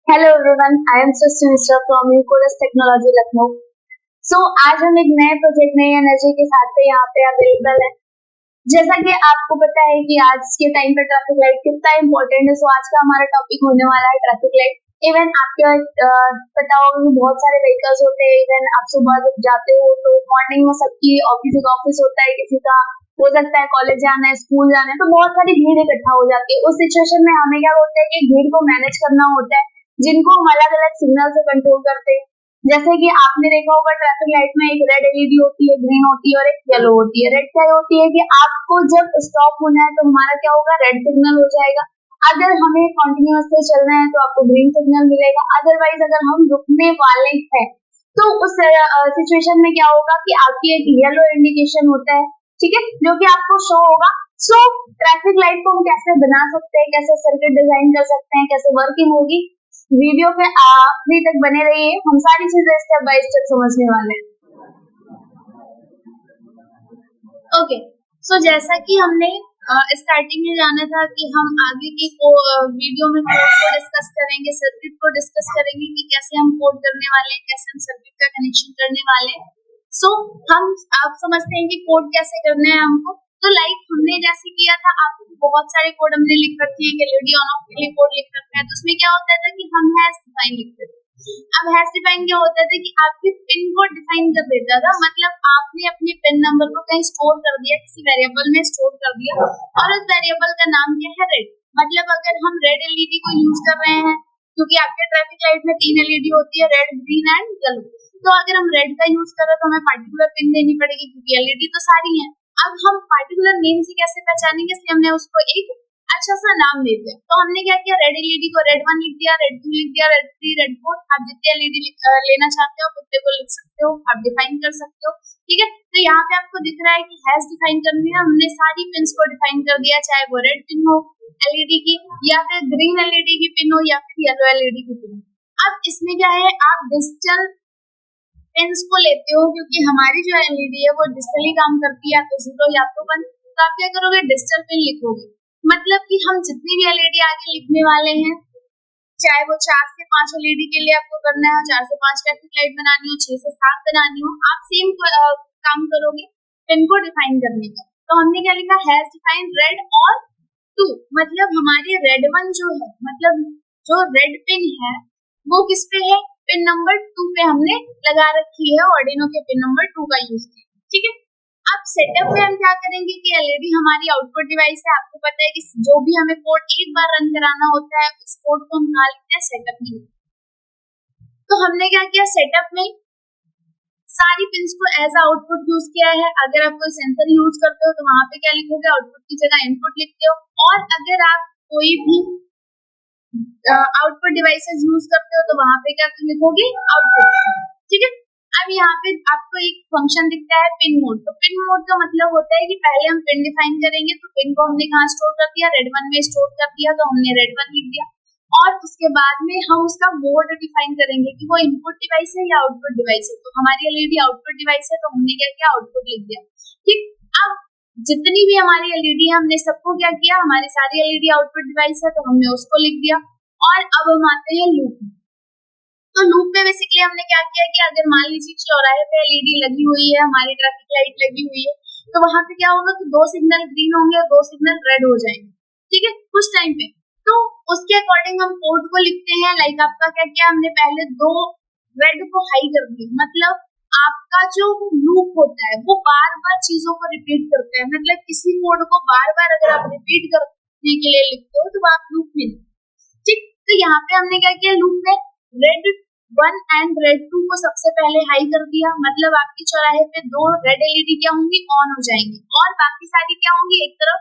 Hello everyone, I am Srishti Mishra from यूकोरस technology Lucknow. आज हम एक नए प्रोजेक्ट नई एनर्जी के साथ पे यहाँ पे अवेलेबल है। जैसा कि आपको पता है कि आज के टाइम पे ट्रैफिक लाइट कितना इम्पोर्टेंट है। आज का हमारा टॉपिक होने वाला है ट्रैफिक लाइट। इवन आपको पता होगा कि बहुत सारे व्हीकल्स होते हैं। इवन आप सुबह जब जाते हो तो मॉर्निंग में सबकी ऑफिस होता है, किसी का हो सकता है कॉलेज जाना है, स्कूल जाना है, तो बहुत सारी भीड़ इकट्ठा हो जाती है। उस सिचुएशन में हमें क्या होता है कि भीड़ को मैनेज करना होता है, जिनको हम अलग अलग सिग्नल से कंट्रोल करते हैं। जैसे कि आपने देखा होगा ट्रैफिक लाइट में एक रेड एलईडी होती है, ग्रीन होती है और एक येलो होती है। रेड क्या होती है कि आपको जब स्टॉप होना है तो हमारा क्या होगा, रेड सिग्नल हो जाएगा। अगर हमें कंटिन्यूअसली चलना है तो आपको ग्रीन सिग्नल मिलेगा। अदरवाइज अगर हम रुकने वाले हैं तो उस सिचुएशन में क्या होगा कि आपकी एक येलो इंडिकेशन होता है, ठीक है, जो कि आपको शो होगा। सो ट्रैफिक लाइट को हम कैसे बना सकते हैं, कैसे सर्किट डिजाइन कर सकते हैं, कैसे वर्किंग होगी, वीडियो पे आखिरी तक बने रहिए। हम सारी चीजें स्टेप बाय स्टेप समझने वाले हैं। ओके, सो जैसा कि हमने स्टार्टिंग में जाना था कि हम आगे की वीडियो में कोड को डिस्कस करेंगे, सर्किट को डिस्कस करेंगे कि कैसे हम कोड करने वाले हैं, कैसे हम सर्किट का कनेक्शन करने वाले हैं। सो आप समझते हैं कि कोड कैसे करने हैं हमको। तो लाइक हमने जैसे किया था, आप बहुत सारे कोड हमने लिख रखे हैं, एलईडी ऑन ऑफ के लिए कोड लिख रखा है। तो उसमें क्या होता था कि हम हैश डिफाइन लिखते थे। अब हैश डिफाइन क्या होता था कि आपके पिन को डिफाइन कर देता था। मतलब आपने अपने पिन नंबर को कहीं स्टोर कर दिया, किसी वेरिएबल में स्टोर कर दिया, और उस वेरिएबल का नाम क्या है, रेड। मतलब अगर हम रेड एलईडी को यूज कर रहे हैं, क्योंकि आपके ट्रैफिक लाइट में 3 एलईडी होती है, रेड, ग्रीन एंड येलो। तो अगर हम रेड का यूज कर रहे हैं तो हमें पार्टिकुलर पिन देनी पड़ेगी, क्योंकि एलईडी तो सारी है। अब हम पार्टिकुलर नेम से कैसे पहचानेंगे, इसलिए हमने उसको एक अच्छा सा नाम दे दिया। तो हमने क्या किया, रेड एलईडी को रेड 1 लिख दिया, रेड 2 लिख दिया, रेड 3, रेड 4। आप जितने एलईडी लेना चाहते हो उतने को लिख सकते हो, आप डिफाइन कर सकते हो, ठीक है। तो यहाँ पे आपको दिख रहा है कि हैश डिफाइन करनी है। हमने सारी पिन्स को डिफाइन कर दिया, चाहे वो रेड पिन हो एलईडी की, या फिर ग्रीन एलईडी की पिन हो, या फिर येलो एलईडी की पिन हो। अब इसमें क्या है, आप डिजिटल पिन्स को लेते हो, क्योंकि हमारी जो एलईडी है वो डिजिटली काम करती है, तो 0 या तो 1। तो आप क्या करोगे, डिजिटल पिन लिखोगे। मतलब कि हम जितनी भी एलईडी आगे लिखने वाले हैं, चाहे वो 4 से 5 एलईडी के लिए आपको करना है, 4 से 5 ट्रैफिक लाइट बनानी हो, 6 से 7 बनानी हो, आप सेम काम करोगे पिन को डिफाइन करने का। तो हमने क्या लिखा, हैश डिफाइन रेड और 2। मतलब हमारी रेड 1 जो है, मतलब जो रेड पिन है वो किस पे है, पिन नंबर 2 पे हमने लगा रखी है, ऑर्डिनो के पिन नंबर 2 का यूज किया, ठीक है। अब सेटअप में हम क्या करेंगे कि एलईडी हमारी आउटपुट डिवाइस है। आपको पता है कि जो भी हमें कोड एक बार रन कराना होता है, उस कोड को हम कहाँ लिखते हैं, सेटअप में। तो हमने क्या किया, सेटअप में सारी पिन्स को एज आउटपुट यूज किया है। अगर आप कोई सेंसर यूज करते हो तो वहां पे क्या लिखोगे, आउटपुट की जगह इनपुट लिखते हो। और अगर आप कोई भी आउटपुट डिवाइसेस यूज करते हो तो वहां पे क्या लिखोगे, आउटपुट, ठीक है। अब यहाँ पे आपको एक फंक्शन दिखता है पिन मोड। तो पिन मोड का मतलब होता है कि पहले हम पिन डिफाइन करेंगे, तो पिन को हमने कहाँ स्टोर कर दिया, रेड 1 में स्टोर कर दिया, तो हमने रेड 1 लिख दिया। और उसके बाद में हम उसका मोड डिफाइन करेंगे कि वो इनपुट डिवाइस है या आउटपुट डिवाइस है। तो हमारी एलईडी आउटपुट डिवाइस है, तो हमने क्या किया, आउटपुट लिख दिया, ठीक। अब जितनी भी हमारी एलईडी है, हमने सबको क्या किया, हमारी सारी एलईडी आउटपुट डिवाइस है, तो हमने उसको लिख दिया। और अब हम आते हैं लूप में। तो लूप में बेसिकली हमने क्या किया कि अगर मान लीजिए चौराहे पे एलईडी लगी हुई है, हमारी ट्रैफिक लाइट लगी हुई है, तो वहां पे क्या होगा कि 2 सिग्नल ग्रीन होंगे और 2 सिग्नल रेड हो जाएंगे, ठीक है, कुछ टाइम पे। तो उसके अकॉर्डिंग हम कोड को लिखते हैं। लाइक आपका क्या किया, हमने पहले 2 रेड को हाई कर दिया। मतलब आपका जो लूप होता है वो बार बार चीजों को रिपीट करता है। मतलब किसी कोड को बार बार अगर आप रिपीट करने के लिए लिखते हो तो आप लूप में, ठीक। तो यहाँ पे हमने क्या किया, लूप में रेड 1 एंड रेड 2 को सबसे पहले हाई कर दिया। मतलब आपके चौराहे पे 2 रेड एलईडी क्या होंगी, ऑन हो जाएंगी, और बाकी सारी क्या होंगी, एक तरफ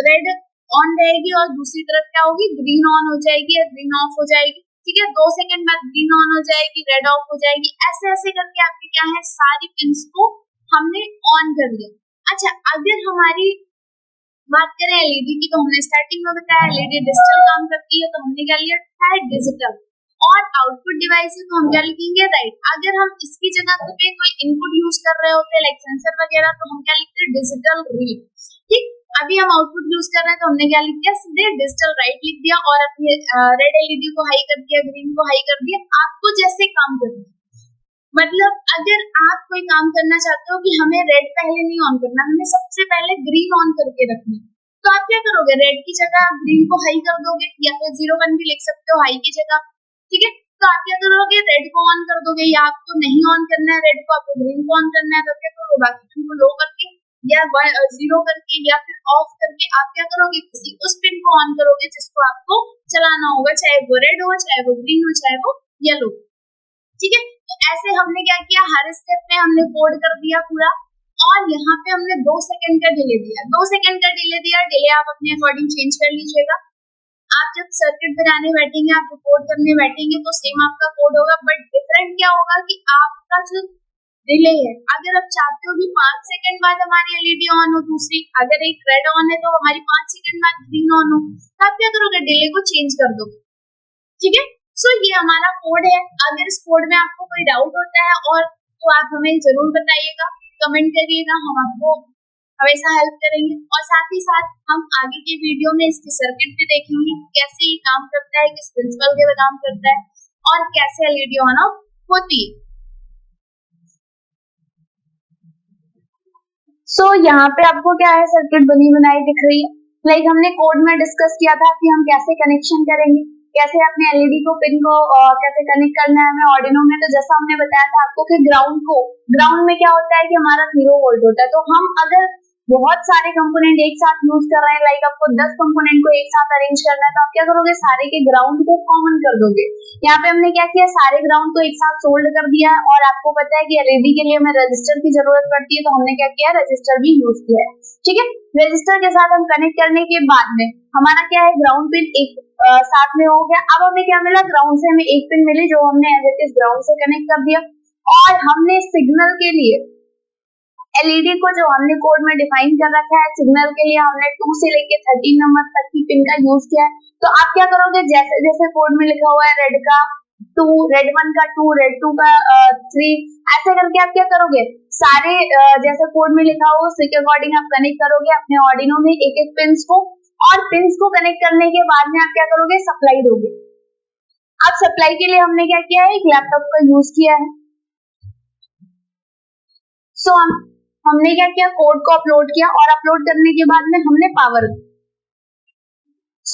रेड ऑन रहेगी और दूसरी तरफ क्या होगी, ग्रीन ऑन हो जाएगी या ग्रीन ऑफ हो जाएगी, ठीक है। 2 सेकंड बाद ग्रीन ऑन हो जाएगी, रेड ऑफ हो जाएगी। ऐसे ऐसे करके आपकी क्या है, सारी पिन्स को हमने ऑन कर लिया। अच्छा, अगर हमारी बात करें एलईडी की, तो हमने स्टार्टिंग में बताया एलईडी डिजिटल काम करती है, तो हमने क्या लिया है, डिजिटल। और आउटपुट डिवाइस है तो हम क्या लिखेंगे, राइट। अगर हम इसकी जगह पे कोई इनपुट यूज कर रहे होते हैं लाइक सेंसर वगैरह, तो हम क्या लिखते हैं, डिजिटल रीड, ठीक। अभी हम आउटपुट यूज कर रहे हैं तो हमने क्या लिख दिया, सीधे डिजिटल राइट लिख दिया और अपने रेड एलईडी को हाई कर दिया, ग्रीन को हाई कर दिया। आपको जैसे काम करना है, मतलब अगर आप कोई काम करना चाहते हो कि हमें रेड पहले नहीं ऑन करना, हमें सबसे पहले ग्रीन ऑन करके रखना, तो आप क्या करोगे, रेड की जगह आप ग्रीन को हाई कर दोगे, या फिर 01 भी लिख सकते हो हाई की जगह, ठीक है। तो आप क्या करोगे, रेड को ऑन कर दोगे, या आपको नहीं ऑन करना है रेड को, आपको ग्रीन को ऑन करना है, तो क्या करोगे, बाकी को लो करके या 0 करके या फिर ऑफ करके आप क्या करोगे, किसी उस पिन को ऑन करोगे जिसको आपको चलाना होगा, चाहे वो रेड हो, चाहे वो ग्रीन हो, चाहे वो येलो, ठीक है। तो ऐसे हमने क्या किया, हर स्टेप में हमने कोड कर दिया पूरा, और यहाँ पे हमने 2 सेकंड का डिले दिया, 2 सेकंड का डिले दिया। डिले आप अपने अकॉर्डिंग चेंज कर लीजिएगा। आप जब सर्किट बनाने बैठेंगे, आप कोड करने बैठेंगे, तो सेम आपका कोड होगा, बट डिफरेंट क्या होगा कि आपका जो डिले है, अगर आप चाहते हो कि 5 सेकंड बाद हमारी एलईडी ऑन हो, दूसरी अगर एक रेड ऑन है तो हमारी 5 सेकंड बाद ग्रीन ऑन हो, तो आप क्या करोगे, डिले को चेंज कर दोगे, ठीक है। सो ये हमारा कोड है। अगर इस कोड में आपको कोई डाउट होता है और तो आप हमें जरूर बताइएगा, कमेंट करिएगा, हम आपको हमेशा हेल्प करेंगे। और साथ ही साथ हम आगे के वीडियो में इसकी सर्किट भी देखेंगे, कैसे ये काम करता है, किस प्रिंसिपल के काम करता है, और कैसे एलईडी ऑन ऑफ होती है। सो यहाँ पे आपको क्या है, सर्किट बनी बनाई दिख रही है। लाइक हमने कोड में डिस्कस किया था कि हम कैसे कनेक्शन करेंगे, कैसे अपने एलईडी को पिन को कैसे कनेक्ट करना है हमें ऑर्डिनो में। तो जैसा हमने बताया था आपको कि ग्राउंड में क्या होता है कि हमारा 0 वोल्ट होता है। तो हम अगर बहुत सारे कंपोनेंट एक साथ यूज कर रहे हैं, लाइक आपको 10 कंपोनेंट को एक साथ अरेंज करना है, तो आप क्या करोगे, सारे के ग्राउंड को कॉमन कर दोगे। यहाँ पे हमने क्या किया, सारे ग्राउंड को एक साथ सोल्ड कर दिया है। और आपको पता है कि एलईडी के लिए हमें रजिस्टर की जरूरत पड़ती है, तो हमने क्या किया, रजिस्टर भी यूज किया है, ठीक है। रजिस्टर के साथ हम कनेक्ट करने के बाद में हमारा क्या है, ग्राउंड पिन एक साथ में हो गया। अब हमें क्या मिला, ग्राउंड से हमें एक पिन मिली, जो हमने एज इट इज ग्राउंड से कनेक्ट कर दिया। और हमने सिग्नल के लिए एलईडी को जो हमने कोड में डिफाइन कर रखा है, सिग्नल के लिए हमने 2 से लेके 13 नंबर तक की पिन का यूज किया है। तो आप क्या करोगे, जैसे जैसे कोड में लिखा हुआ है रेड का 2, रेड 1 का 2, रेड 2 का 3, ऐसे करके आप क्या करोगे, सारे जैसे कोड में लिखा हुआ उसी के अकॉर्डिंग आप कनेक्ट करोगे अपने ऑर्डिनो में एक एक पिंस को। और पिंस को कनेक्ट करने के बाद में आप क्या करोगे, सप्लाई दोगे। अब सप्लाई के लिए हमने क्या किया है, एक लैपटॉप का यूज किया है। सो हमने क्या किया, कोड को अपलोड किया, और अपलोड करने के बाद में हमने पावर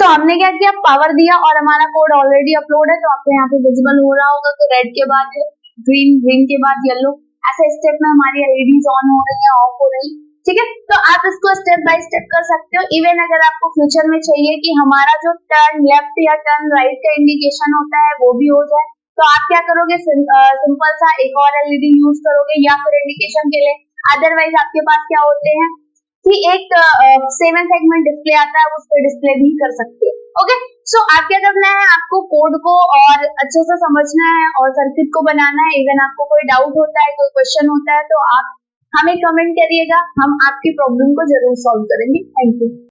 हमने क्या किया, पावर दिया, और हमारा कोड ऑलरेडी अपलोड है। तो आपको यहाँ पे विजिबल हो रहा होगा कि रेड के बाद ग्रीन, ग्रीन के बाद येलो, ऐसे स्टेप में हमारी एलईडीज ऑन हो रही है, ऑफ हो रही, ठीक है। तो आप इसको स्टेप बाय स्टेप कर सकते हो। इवन अगर आपको फ्यूचर में चाहिए कि हमारा जो टर्न लेफ्ट या टर्न राइट का इंडिकेशन होता है वो भी हो जाए, तो आप क्या करोगे, सिंपल सा एक और एलईडी यूज करोगे, या फिर इंडिकेशन के लिए। अदरवाइज आपके पास क्या होते हैं कि एक 7 सेगमेंट डिस्प्ले आता है, उस पर डिस्प्ले भी कर सकते हो। ओके, सो आप क्या करना है, आपको कोड को और अच्छे से समझना है और सर्किट को बनाना है। इवन आपको कोई डाउट होता है, कोई क्वेश्चन होता है, तो आप हमें कमेंट करिएगा, हम आपकी प्रॉब्लम को जरूर सॉल्व करेंगे। Thank you.